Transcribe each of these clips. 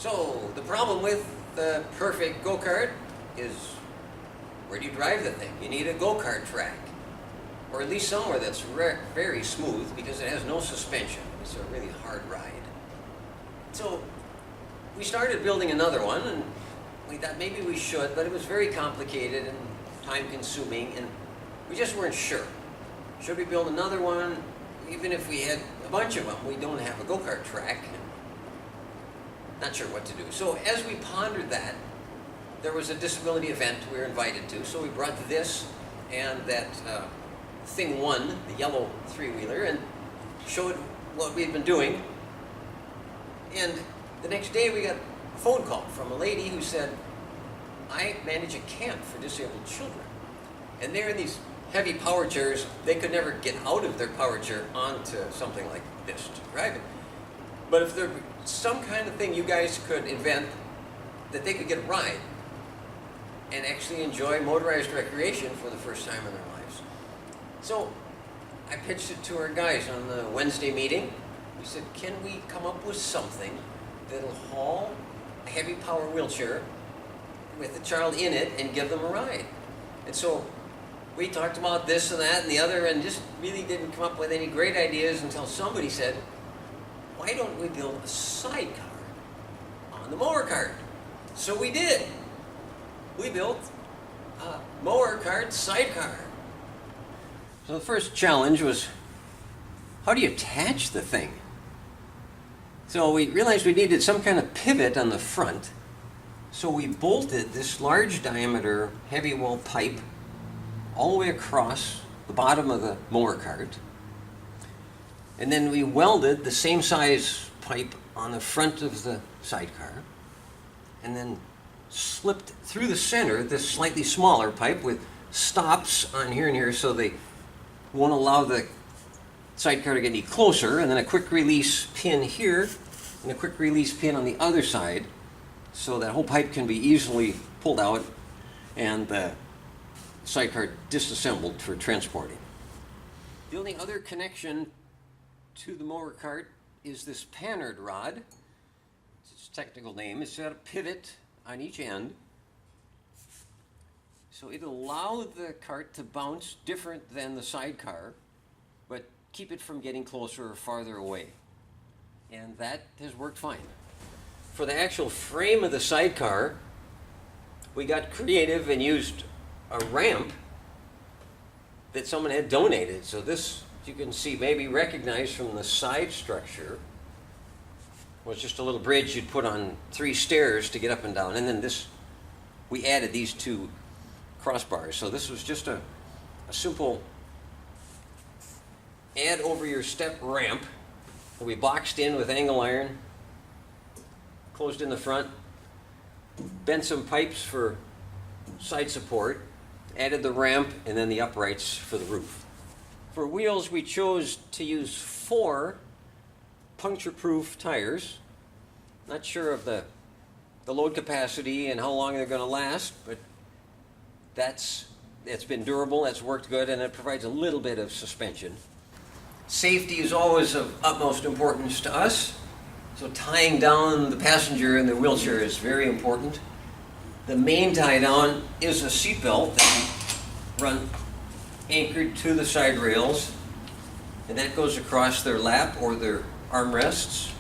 So the problem with the perfect go-kart is, where do you drive the thing? You need a go-kart track, or at least somewhere that's very smooth, because it has no suspension. It's a really hard ride. So we started building another one, and we thought maybe we should, but it was very complicated and time-consuming, and we just weren't sure. Should we build another one? Even if we had a bunch of them, we don't have a go-kart track. Not sure what to do. So as we pondered that, there was a disability event we were invited to, so we brought this and that Thing 1, the yellow three-wheeler, and showed what we had been doing. And the next day we got a phone call from a lady who said, I manage a camp for disabled children. And they're in these heavy power chairs. They could never get out of their power chair onto something like this to drive it. But if there was some kind of thing you guys could invent that they could get a ride and actually enjoy motorized recreation for the first time in their lives. So I pitched it to our guys on the Wednesday meeting. We said, can we come up with something that'll haul a heavy power wheelchair with the child in it and give them a ride? And so we talked about this and that and the other and just really didn't come up with any great ideas until somebody said, why don't we build a sidecar on the mower cart? So we did. We built a mower cart sidecar. So the first challenge was, how do you attach the thing? So we realized we needed some kind of pivot on the front. So we bolted this large diameter heavy wall pipe all the way across the bottom of the mower cart. And then we welded the same size pipe on the front of the sidecar, and then slipped through the center this slightly smaller pipe with stops on here and here so they won't allow the sidecar to get any closer, and then a quick release pin here and a quick release pin on the other side so that whole pipe can be easily pulled out and the sidecar disassembled for transporting. The only other connection to the mower cart is this panhard rod. It's its technical name. It's got a pivot on each end. So it'll allow the cart to bounce different than the sidecar, but keep it from getting closer or farther away. And that has worked fine. For the actual frame of the sidecar, we got creative and used a ramp that someone had donated. So this, you can see, maybe recognized from the side structure, was just a little bridge you'd put on 3 stairs to get up and down. And then this, we added these 2 crossbars. So this was just a simple add over your step ramp that we boxed in with angle iron, closed in the front, bent some pipes for side support, added the ramp, and then the uprights for the roof. For wheels, we chose to use 4 puncture-proof tires. Not sure of the load capacity and how long they're going to last, but it's been durable, that's worked good, and it provides a little bit of suspension. Safety is always of utmost importance to us, so tying down the passenger in the wheelchair is very important. The main tie down is a seat belt that we run anchored to the side rails, and that goes across their lap or their armrests.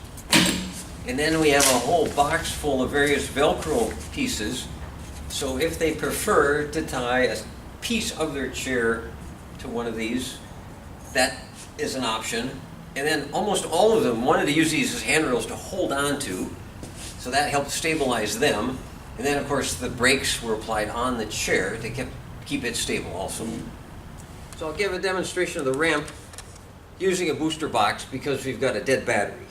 And then we have a whole box full of various Velcro pieces, so if they prefer to tie a piece of their chair to one of these, that is an option. And then almost all of them wanted to use these as handrails to hold on to, so that helped stabilize them. And then of course the brakes were applied on the chair to keep it stable also. So I'll give a demonstration of the ramp using a booster box because we've got a dead battery.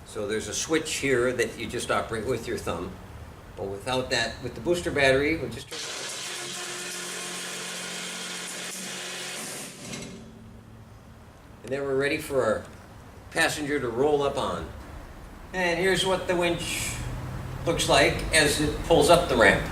So there's a switch here that you just operate with your thumb. But without that, with the booster battery, we'll just turn it on. And then we're ready for our passenger to roll up on. And here's what the winch looks like as it pulls up the ramp.